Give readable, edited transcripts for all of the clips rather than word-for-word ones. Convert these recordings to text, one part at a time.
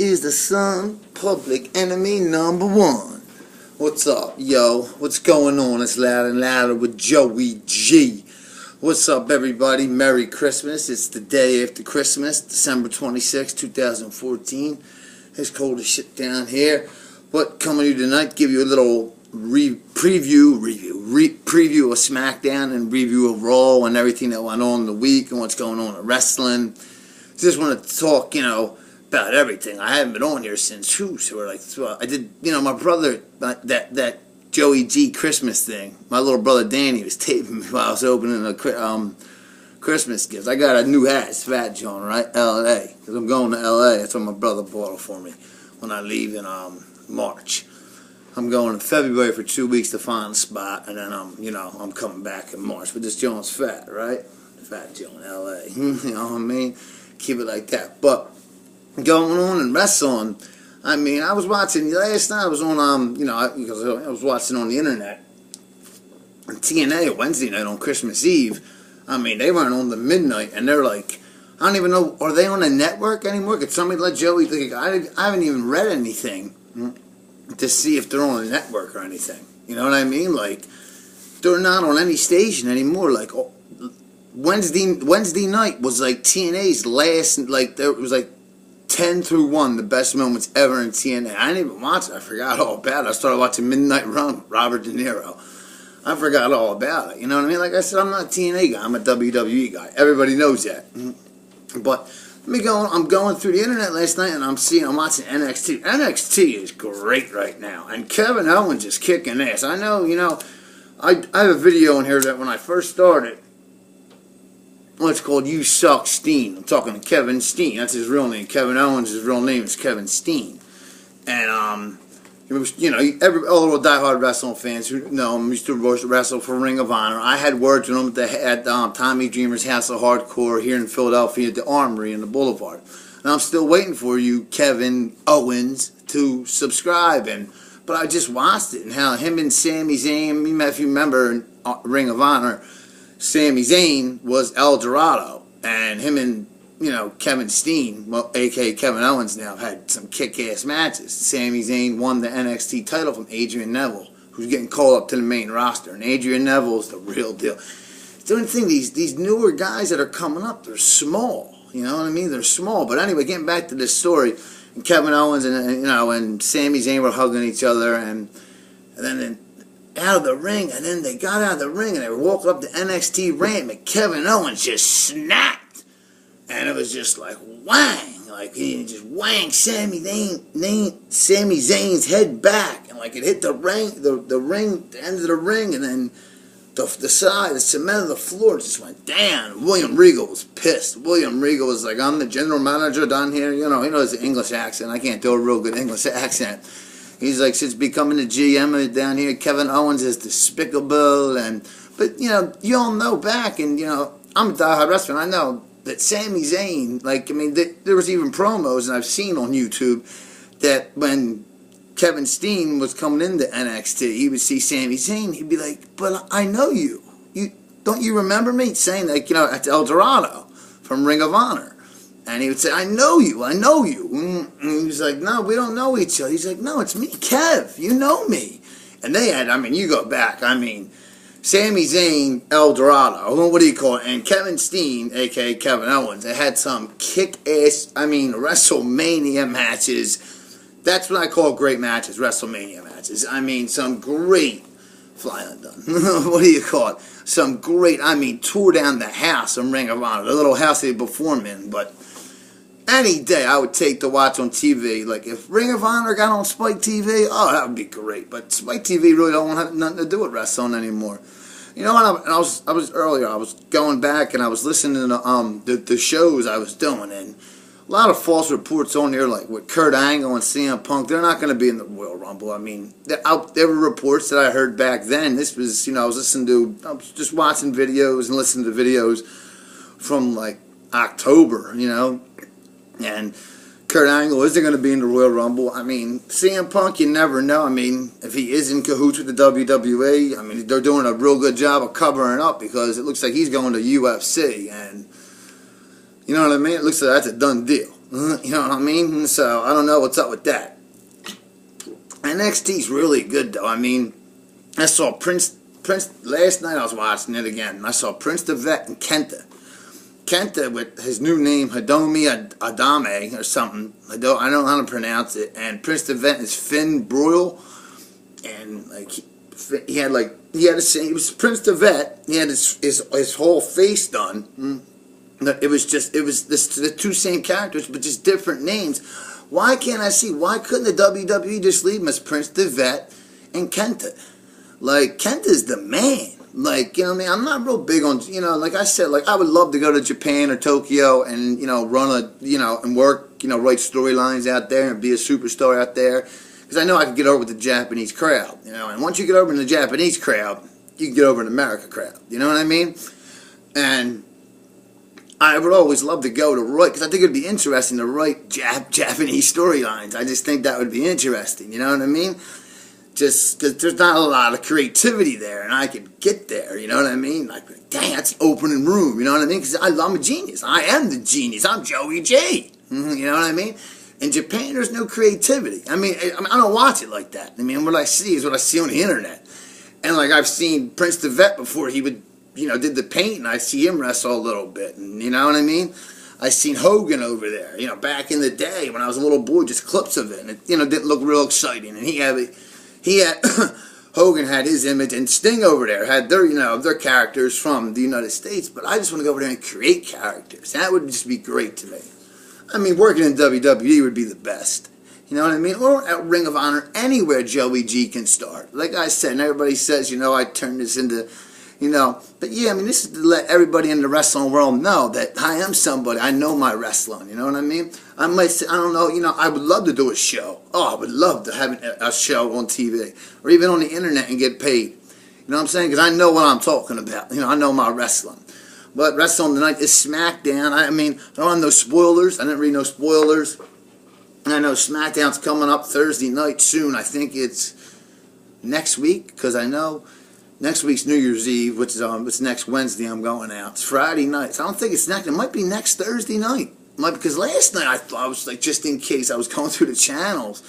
is the Sun, public enemy number one. What's up, yo? What's going on? It's Louder and Louder with Joey G. What's up, everybody? Merry Christmas. It's the day after Christmas, December 26, 2014. It's cold as shit down here. But coming to you tonight, give you a little preview of SmackDown and review of Raw and everything that went on in the week and what's going on in wrestling. Just want to talk, about everything. I haven't been on here since I did, my brother, that Joey G Christmas thing. My little brother Danny was taping me while I was opening a Christmas gift. I got a new hat, it's Fat John, right? L.A. Because I'm going to L.A. That's what my brother bought it for me when I leave in March. I'm going in February for 2 weeks to find a spot, and then I'm coming back in March. But this John's fat, right? Fat John, L.A. You know what I mean? Keep it like that. But going on and wrestling, I was watching last night. I was on because I was watching on the internet. On TNA Wednesday night on Christmas Eve. They weren't on the midnight, and they're like, I don't even know, are they on a network anymore? Could somebody let Joey? I haven't even read anything to see if they're on a network or anything. You know what I mean? Like, they're not on any station anymore. Like, Wednesday night was like TNA's last, there was 10 through 1, the best moments ever in TNA. I didn't even watch it. I forgot all about it. I started watching Midnight Run with Robert De Niro. I forgot all about it. You know what I mean? Like I said, I'm not a TNA guy. I'm a WWE guy. Everybody knows that. But I'm going through the internet last night and I'm watching NXT. NXT is great right now. And Kevin Owens is kicking ass. I know, I have a video in here that when I first started, it's called You Suck Steen. I'm talking to Kevin Steen. That's his real name. Kevin Owens' real name is Kevin Steen. And, all the diehard wrestling fans who know him used to wrestle for Ring of Honor. I had words with him at Tommy Dreamer's House of Hardcore here in Philadelphia at the Armory in the Boulevard. And I'm still waiting for you, Kevin Owens, to subscribe. But I just watched it and how him and Sami Zayn, if you remember in Ring of Honor, Sami Zayn was El Dorado, and him and, Kevin Steen, a.k.a. Kevin Owens now, had some kick-ass matches. Sami Zayn won the NXT title from Adrian Neville, who's getting called up to the main roster, and Adrian Neville is the real deal. The only thing, these newer guys that are coming up, they're small, you know what I mean? They're small, but anyway, getting back to this story, and Kevin Owens and Sami Zayn were hugging each other, and then out of the ring, and then they got out of the ring and they were walking up the NXT ramp and Kevin Owens just snapped, and it was just like whang, like he just whang Sami Zayn's head back, and like it hit the ring, the end of the ring, and then the side, the cement of the floor just went down. William Regal was pissed. William Regal was like, I'm the general manager down here, he knows the English accent. I can't do a real good English accent. He's like, since becoming the GM down here, Kevin Owens is despicable. But you all know back, and, I'm a diehard wrestler, and I know that Sami Zayn, there was even promos, and I've seen on YouTube, that when Kevin Steen was coming into NXT, he would see Sami Zayn, he'd be like, but I know you. Don't you remember me? Saying, at El Dorado from Ring of Honor. And he would say, I know you. And he was like, no, we don't know each other. He's like, no, it's me, Kev. You know me. And they had, you go back, Sami Zayn, El Dorado, what do you call it? And Kevin Steen, a.k.a. Kevin Owens, they had some kick-ass, WrestleMania matches. That's what I call great matches, WrestleMania matches. Some great, fly undone, what do you call it? Some great, tore down the house in Ring of Honor, the little house they perform in, but any day I would take to watch on TV. Like, if Ring of Honor got on Spike TV, oh, that would be great. But Spike TV really don't have nothing to do with wrestling anymore. You know what? I was going back and I was listening to the shows I was doing, and a lot of false reports on there, like with Kurt Angle and CM Punk. They're not going to be in the Royal Rumble. There were reports that I heard back then. This was, I was just watching videos and listening to videos from like October, and Kurt Angle isn't going to be in the Royal Rumble. CM Punk, you never know. If he is in cahoots with the WWE, they're doing a real good job of covering up, because it looks like he's going to UFC, and you know what I mean? It looks like that's a done deal. You know what I mean? So I don't know what's up with that. NXT's really good though. I mean, I saw Prince last night. I was watching it again. I saw Prince the Vet and Kenta. Kenta with his new name Hidomi Adame or something. I don't know how to pronounce it. And Prince the Vet is Finn Bruyl, and like he was Prince the Vet. He had his whole face done. It was the two same characters, but just different names. Why can't I see? Why couldn't the WWE just leave him as Prince the Vet and Kenta? Like, Kenta's the man. Like, you know what I mean? I'm not real big on, you know, like I said, like, I would love to go to Japan or Tokyo and, you know, and work, you know, write storylines out there and be a superstar out there. Because I know I could get over with the Japanese crowd, you know. And once you get over in the Japanese crowd, you can get over in the America crowd. You know what I mean? And I would always love to go to write, because I think it would be interesting to write Japanese storylines. I just think that would be interesting, you know what I mean? Just because there's not a lot of creativity there, and I could get there, you know what I mean? Like, dang, that's an opening room, you know what I mean? Because I'm a genius. I am the genius. I'm Joey J. You know what I mean? In Japan, there's no creativity. I mean, I don't watch it like that. I mean, what I see is what I see on the internet. And, like, I've seen Prince the Vet before. He would, you know, did the paint, and I see him wrestle a little bit, and you know what I mean? I seen Hogan over there, you know, back in the day when I was a little boy, just clips of it, and it, you know, didn't look real exciting. And he had Hogan had his image, and Sting over there had their, you know, their characters from the United States. But I just want to go over there and create characters. That would just be great to me. I mean, working in WWE would be the best. You know what I mean? Or at Ring of Honor, anywhere Joey G can start. Like I said, and everybody says, you know, I turned this into, you know. But yeah, I mean, this is to let everybody in the wrestling world know that I am somebody. I know my wrestling. You know what I mean? I might say, I don't know, you know, I would love to do a show. Oh, I would love to have a show on TV or even on the internet and get paid. You know what I'm saying? Because I know what I'm talking about. You know, I know my wrestling. But wrestling tonight is SmackDown. I mean, I don't have no spoilers. I didn't read no spoilers. And I know SmackDown's coming up Thursday night soon. I think it's next week, because I know next week's New Year's Eve, which is it's next Wednesday. I'm going out. It's Friday night. So I don't think it's next. It might be next Thursday night. Because last night I thought, I was like, just in case, I was going through the channels.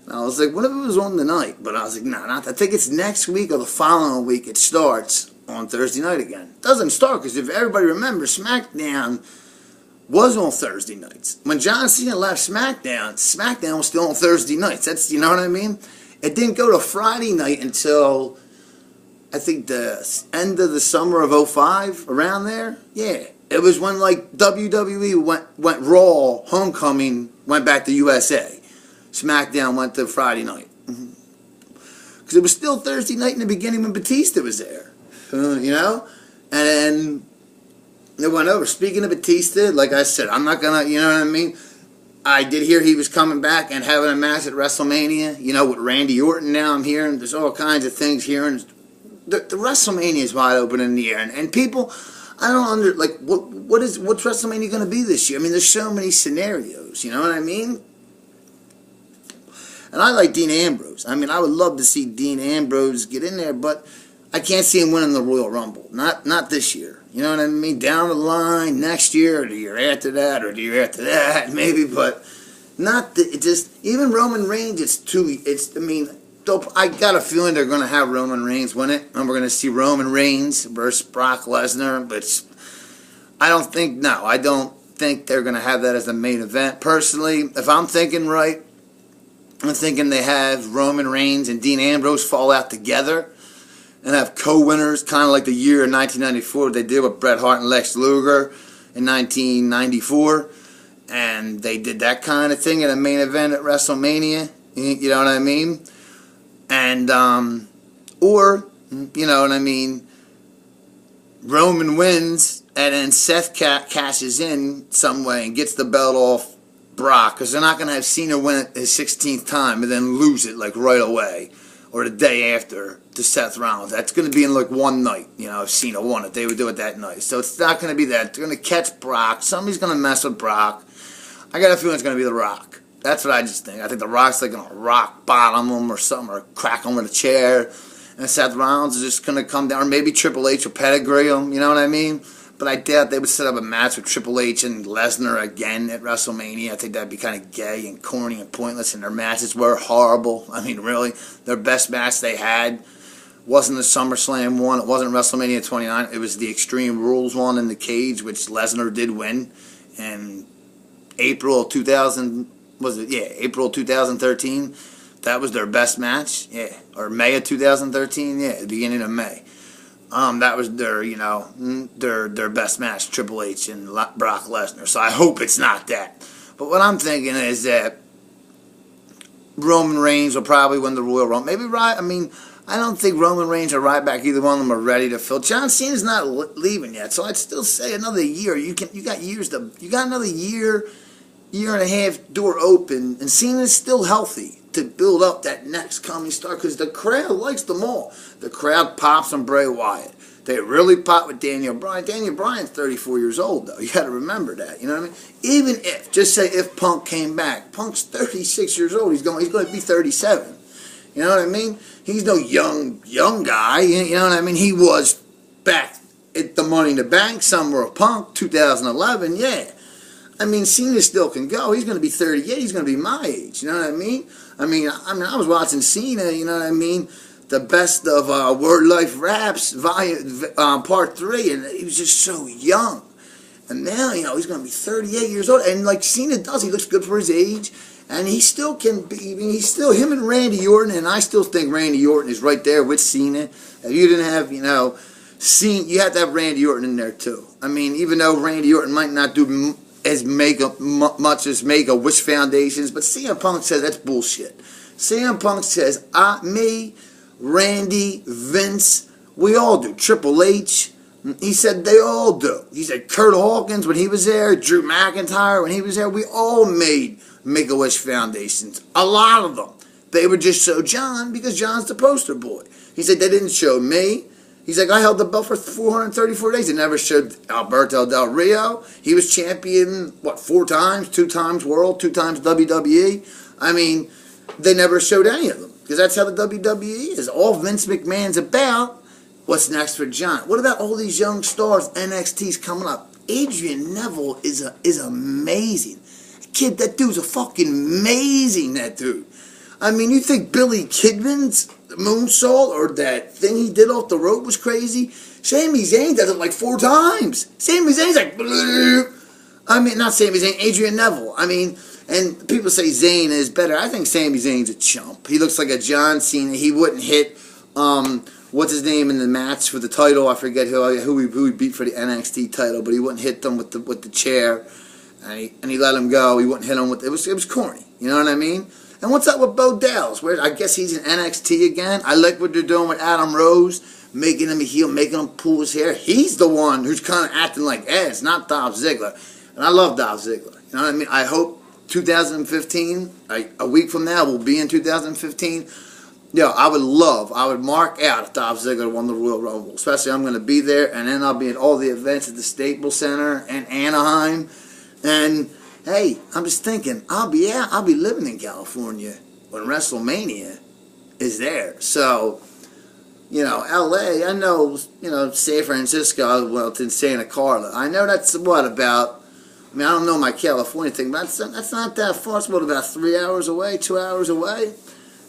And I was like, what if it was on the night? But I was like, no, not. I think it's next week or the following week. It starts on Thursday night again. It doesn't start, because if everybody remembers, SmackDown was on Thursday nights. When John Cena left SmackDown, SmackDown was still on Thursday nights. That's, you know what I mean? It didn't go to Friday night until, I think, the end of the summer of 2005, around there. Yeah. It was when, like, WWE went Raw, Homecoming, went back to USA. SmackDown went to Friday night. Because it was still Thursday night in the beginning when Batista was there. You know? And then it went over. Speaking of Batista, like I said, I'm not going to, you know what I mean? I did hear he was coming back and having a match at WrestleMania, you know, with Randy Orton now. I'm hearing there's all kinds of things here. And the WrestleMania is wide open in the air. And people, I don't like, what's WrestleMania going to be this year? I mean, there's so many scenarios, you know what I mean? And I like Dean Ambrose. I mean, I would love to see Dean Ambrose get in there, but I can't see him winning the Royal Rumble. Not this year. You know what I mean? Down the line, next year, or the year after that, or the year after that, maybe, but not it just, even Roman Reigns, I mean, I got a feeling they're going to have Roman Reigns win it, and we're going to see Roman Reigns versus Brock Lesnar, but I don't think they're going to have that as the main event. Personally, if I'm thinking right, I'm thinking they have Roman Reigns and Dean Ambrose fall out together and have co-winners, kind of like the year in 1994 they did with Bret Hart and Lex Luger in 1994, and they did that kind of thing in a main event at WrestleMania, you know what I mean? And, or, you know what I mean, Roman wins, and then Seth cashes in some way and gets the belt off Brock, because they're not going to have Cena win it his 16th time and then lose it, like, right away, or the day after to Seth Rollins. That's going to be in, like, one night, you know, if Cena won it. They would do it that night. So it's not going to be that. They're going to catch Brock. Somebody's going to mess with Brock. I got a feeling it's going to be The Rock. That's what I just think. I think The Rock's like going to rock bottom him or something, or crack him with a chair. And Seth Rollins is just going to come down, or maybe Triple H will pedigree him, you know what I mean? But I doubt they would set up a match with Triple H and Lesnar again at WrestleMania. I think that'd be kind of gay and corny and pointless, and their matches were horrible. I mean, really, their best match they had wasn't the SummerSlam one. It wasn't WrestleMania 29. It was the Extreme Rules one in the cage, which Lesnar did win. And April 2000, was it? Yeah, April 2013. That was their best match. Yeah, or May of 2013. Yeah, the beginning of May. That was their, their best match, Triple H and Brock Lesnar. So I hope it's not that. But what I'm thinking is that Roman Reigns will probably win the Royal Rumble. Maybe right. I mean, I don't think Roman Reigns or Ryback, either one of them are ready to fill. John Cena's not leaving yet, so I'd still say another year. You got another year and a half door open, and Cena's still healthy to build up that next coming star, because the crowd likes them all. The crowd pops on Bray Wyatt. They really pop with Daniel Bryan. Daniel Bryan's 34 years old, though. You got to remember that. You know what I mean? Even if, just say if Punk came back, Punk's 36 years old. He's going to be 37. You know what I mean? He's no young guy. You know what I mean? He was back at the Money in the Bank summer of Punk, 2011. Yeah. I mean, Cena still can go. He's going to be 38. He's going to be my age. You know what I mean? I mean, I was watching Cena. You know what I mean? The best of Word Life Raps, Part 3, and he was just so young. And now, he's going to be 38 years old. And like Cena does, he looks good for his age. And he still can be, he's still, him and Randy Orton, and I still think Randy Orton is right there with Cena. If you didn't have, Cena, you have to have Randy Orton in there too. I mean, even though Randy Orton might not do as much as Make-A-Wish Foundations, but CM Punk says that's bullshit. CM Punk says, me, Randy, Vince, we all do. Triple H, he said they all do. He said Kurt Hawkins when he was there, Drew McIntyre when he was there, we all made Make-A-Wish Foundations. A lot of them. They would just show John because John's the poster boy. He said they didn't show me. He's like, I held the belt for 434 days. They never showed Alberto Del Rio. He was champion, 4 times? 2 times world, 2 times WWE. I mean, they never showed any of them because that's how the WWE is. All Vince McMahon's about, what's next for John? What about all these young stars, NXT's coming up? Adrian Neville is amazing. Kid, that dude's a fucking amazing, that dude. I mean, you think Billy Kidman's moonsault or that thing he did off the rope was crazy? Sami Zayn does it like 4 times. Sami Zayn's like, I mean, not Sami Zayn, Adrian Neville. I mean, and people say Zayn is better. I think Sami Zayn's a chump. He looks like a John Cena. He wouldn't hit, what's his name in the match for the title? I forget who he beat for the NXT title, but he wouldn't hit them with the chair. And he let him go. He wouldn't hit him with it. Was corny. You know what I mean? And what's up with Bo Dallas? I guess he's in NXT again. I like what they're doing with Adam Rose, making him a heel, making him pull his hair. He's the one who's kind of acting like Edge, not Dolph Ziggler. And I love Dolph Ziggler. You know what I mean? I hope 2015, a week from now, we'll be in 2015. I would mark out if Dolph Ziggler won the Royal Rumble. Especially I'm going to be there, and then I'll be at all the events at the Staples Center and Anaheim. And hey, I'm just thinking, I'll be living in California when WrestleMania is there. So, LA, I know, San Francisco, well, it's in Santa Clara. I know that's about, I don't know my California thing, but that's not that far. It's about 3 hours away, 2 hours away.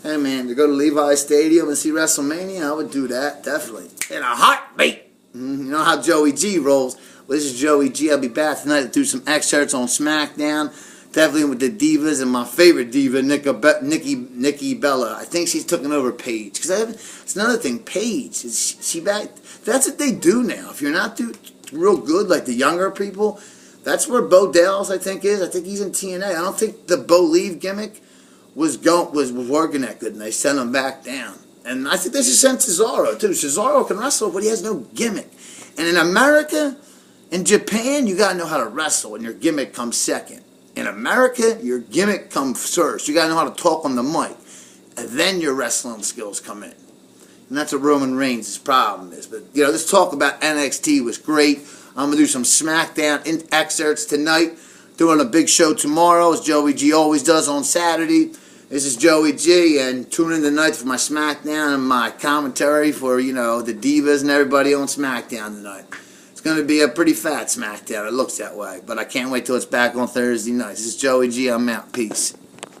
Hey man, to go to Levi Stadium and see WrestleMania, I would do that, definitely. In a heartbeat. You know how Joey G rolls. Well, this is Joey G. I'll be back tonight to do some excerpts on SmackDown. Definitely with the divas and my favorite diva, Nikki Bella. I think she's taking over Paige. It's another thing, Paige. Is she back? That's what they do now. If you're not real good, like the younger people, that's where Bo Dallas, I think, is. I think he's in TNA. I don't think the Bo Leave gimmick was working that good, and they sent him back down. And I think they should send Cesaro, too. Cesaro can wrestle, but he has no gimmick. And in America, in Japan, you got to know how to wrestle, and your gimmick comes second. In America, your gimmick comes first. You got to know how to talk on the mic, and then your wrestling skills come in. And that's what Roman Reigns' problem is. But, this talk about NXT was great. I'm going to do some SmackDown excerpts tonight. Doing a big show tomorrow, as Joey G always does on Saturday. This is Joey G, and tune in tonight for my SmackDown and my commentary for, the divas and everybody on SmackDown tonight. It's going to be a pretty fat SmackDown. It looks that way. But I can't wait till it's back on Thursday night. This is Joey G. I'm out. Peace.